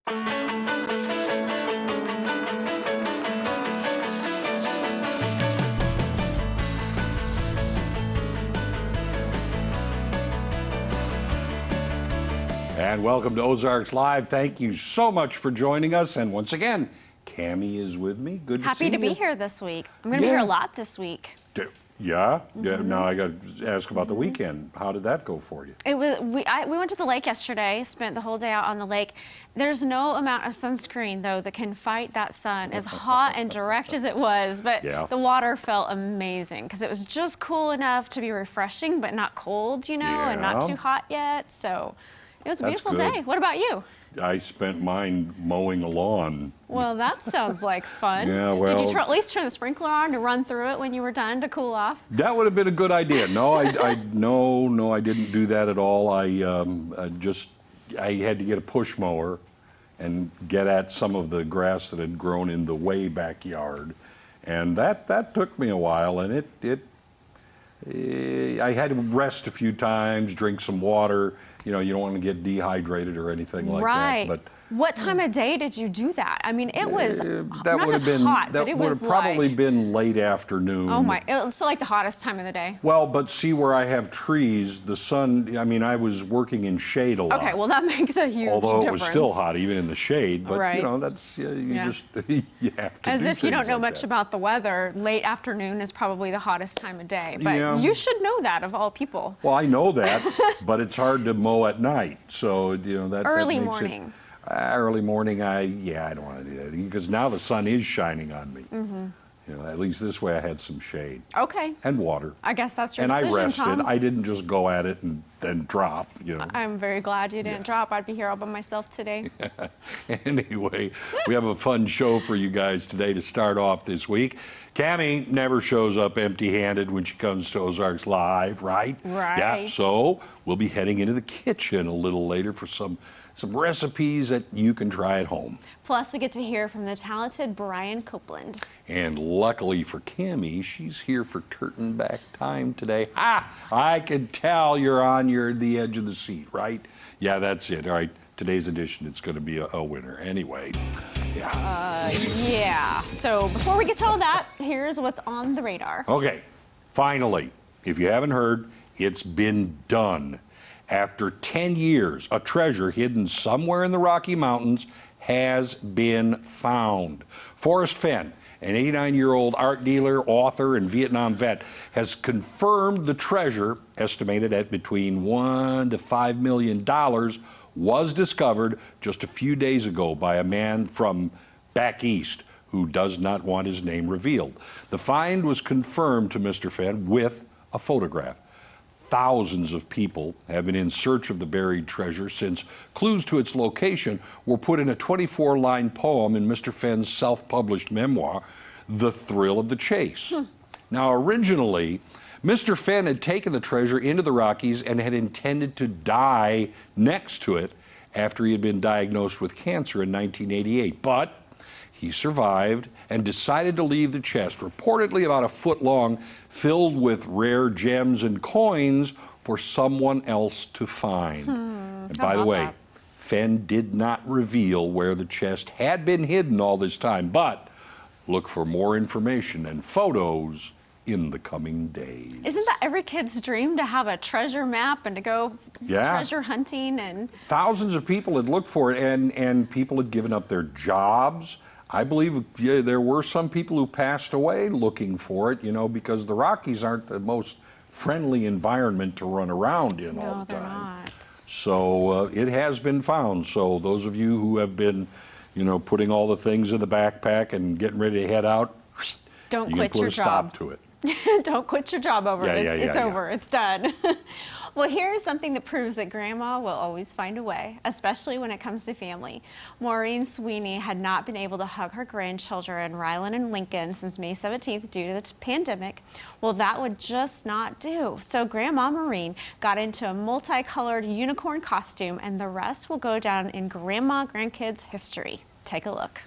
And welcome to Ozarks Live. Thank you so much for joining us. And once again, Cammie is with me. Good to see you. Happy to be here this week. I'm going to be here a lot this week. Yeah? Yeah. Now I got to ask about the weekend. How did that go for you? It was we went to the lake yesterday, spent the whole day out on the lake. There's no amount of sunscreen, though, that can fight that sun, as hot and direct as it was. But the water felt amazing because it was just cool enough to be refreshing, but not cold, you know, and not too hot yet. So it was a beautiful day. What about you? I spent mine mowing a lawn. Well, that sounds like fun. Yeah, well, did you at least turn the sprinkler on to run through it when you were done to cool off? That would have been a good idea. No, I didn't do that at all. I had to get a push mower and get at some of the grass that had grown in the way backyard, and that took me a while. And I had to rest a few times, drink some water. You know, you don't want to get dehydrated or anything like that. But what time of day did you do that? I mean, it was not just hot, but it was would have probably been late afternoon. Oh my, it's like the hottest time of the day. Well, but see where I have trees, the sun, I mean, I was working in shade a lot. Okay, well that makes a huge difference. Although it was still hot, even in the shade, but you know, that's, just, you have to As if you don't know like much about the weather, late afternoon is probably the hottest time of day. But you should know that, of all people. Well, I know that, but it's hard to mow at night, so, you know, that Early makes morning. Early morning, I don't want to do that because now the sun is shining on me. You know, at least this way I had some shade. Okay. And water. I guess that's your decision, Tom. And I rested. I didn't just go at it and then drop, you know. I'm very glad you didn't drop. I'd be here all by myself today. Anyway, we have a fun show for you guys today to start off this week. Cammie never shows up empty-handed when she comes to Ozarks Live, right? Right. Yeah, so we'll be heading into the kitchen a little later for some recipes that you can try at home. Plus, we get to hear from the talented Brian Copeland. And luckily for Cammie, she's here for Turton Back time today. I can tell you're on the edge of the seat, right? Yeah, that's it. All right, today's edition, it's going to be a winner. Anyway, yeah. So before we get to all that, here's what's on the radar. Okay, finally, if you haven't heard, it's been done. After 10 years, a treasure hidden somewhere in the Rocky Mountains has been found. Forrest Fenn, an 89-year-old art dealer, author, and Vietnam vet, has confirmed the treasure, estimated at between $1 to $5 million, was discovered just a few days ago by a man from back east who does not want his name revealed. The find was confirmed to Mr. Fenn with a photograph. Thousands of people have been in search of the buried treasure since clues to its location were put in a 24-line poem in Mr. Fenn's self-published memoir, The Thrill of the Chase. Now, originally, Mr. Fenn had taken the treasure into the Rockies and had intended to die next to it after he had been diagnosed with cancer in 1988. But he survived and decided to leave the chest, reportedly about a foot long, filled with rare gems and coins for someone else to find. And by the way, Fenn did not reveal where the chest had been hidden all this time, but look for more information and photos in the coming days. Isn't that every kid's dream, to have a treasure map and to go treasure hunting? And thousands of people had looked for it, and people had given up their jobs. I believe there were some people who passed away looking for it, you know, because the Rockies aren't the most friendly environment to run around in all the time. They're not. So it has been found. So those of you who have been, you know, putting all the things in the backpack and getting ready to head out, don't you quit can put your a job. Stop to it. Don't quit your job over it. It's over. It's done. Well, here's something that proves that Grandma will always find a way, especially when it comes to family. Maureen Sweeney had not been able to hug her grandchildren, Rylan and Lincoln, since May 17th due to the pandemic. Well, that would just not do. So Grandma Maureen got into a multicolored unicorn costume, and the rest will go down in Grandma Grandkids history. Take a look.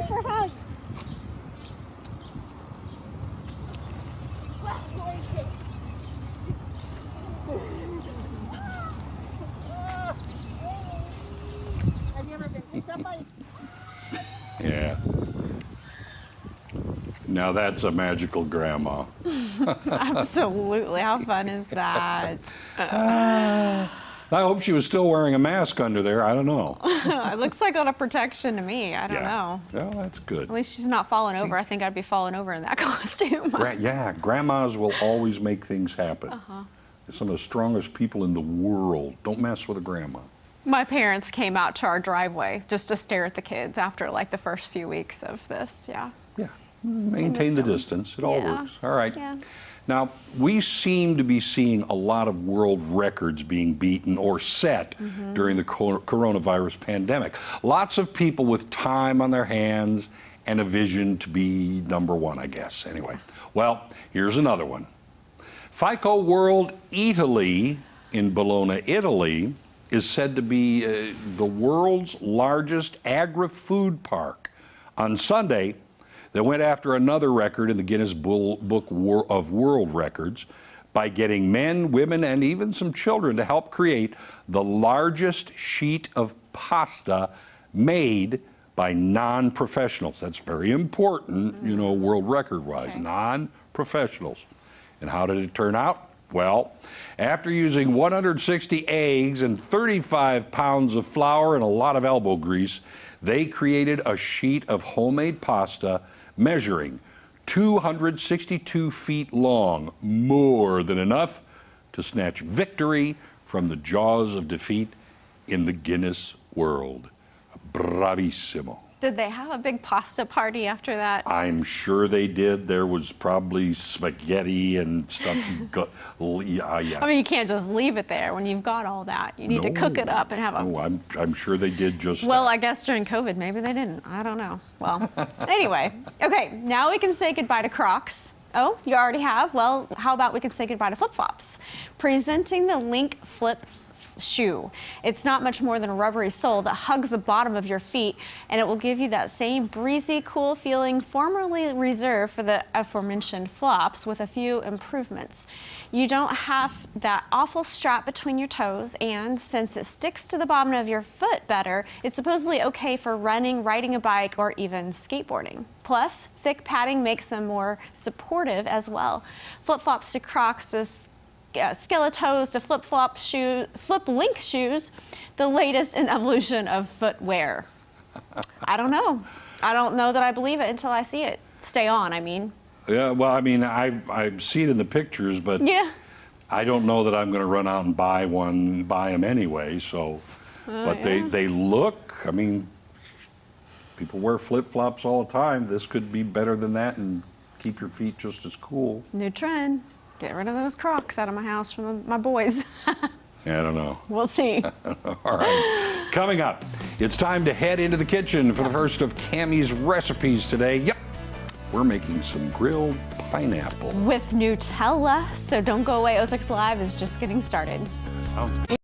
For hugs. Have you ever been picked up by? Yeah. Now that's a magical grandma. Absolutely. How fun is that? I hope she was still wearing a mask under there. I don't know. It looks like a lot of protection to me. I don't know. Well, that's good. At least she's not falling over. I think I'd be falling over in that costume. Yeah, grandmas will always make things happen. They're some of the strongest people in the world. Don't mess with a grandma. My parents came out to our driveway just to stare at the kids after like the first few weeks of this. Yeah. Yeah. Maintain the distance. It all works. All right. Yeah. Now, we seem to be seeing a lot of world records being beaten or set during the coronavirus pandemic. Lots of people with time on their hands and a vision to be #1, I guess. Anyway, well, here's another one. FICO World Italy in Bologna, Italy, is said to be the world's largest agri-food park. On Sunday, they went after another record in the Guinness Book of World Records by getting men, women, and even some children to help create the largest sheet of pasta made by non-professionals. That's very important, you know, world record-wise, non-professionals. And how did it turn out? Well, after using 160 eggs and 35 pounds of flour and a lot of elbow grease, they created a sheet of homemade pasta measuring 262 feet long, more than enough to snatch victory from the jaws of defeat in the Guinness World. Bravissimo. Did they have a big pasta party after that? I'm sure they did. There was probably spaghetti and stuff. Yeah. I mean, you can't just leave it there when you've got all that. You need to cook it up and have a... No, I'm sure they did just Well, that. I guess during COVID, maybe they didn't. I don't know. Well, anyway. Okay, now we can say goodbye to Crocs. Oh, you already have? Well, how about we can say goodbye to flip-flops? Presenting the Link Flip shoe. It's not much more than a rubbery sole that hugs the bottom of your feet, and it will give you that same breezy, cool feeling formerly reserved for the aforementioned flops with a few improvements. You don't have that awful strap between your toes, and since it sticks to the bottom of your foot better, it's supposedly okay for running, riding a bike, or even skateboarding. Plus, thick padding makes them more supportive as well. Flip-flops to Crocs is Skeletos to flip link shoes, the latest in evolution of footwear. I don't know. I don't know that I believe it until I see it. Stay on, I mean. Yeah, well, I mean, I see it in the pictures, but I don't know that I'm going to run out and buy them anyway. So, but they look. I mean, people wear flip-flops all the time. This could be better than that and keep your feet just as cool. New trend. Get rid of those Crocs out of my house for my boys. Yeah, I don't know. We'll see. All right. Coming up, it's time to head into the kitchen for the first of Cammie's recipes today. Yep, we're making some grilled pineapple. With Nutella. So don't go away. Ozarks Live is just getting started. Sounds good.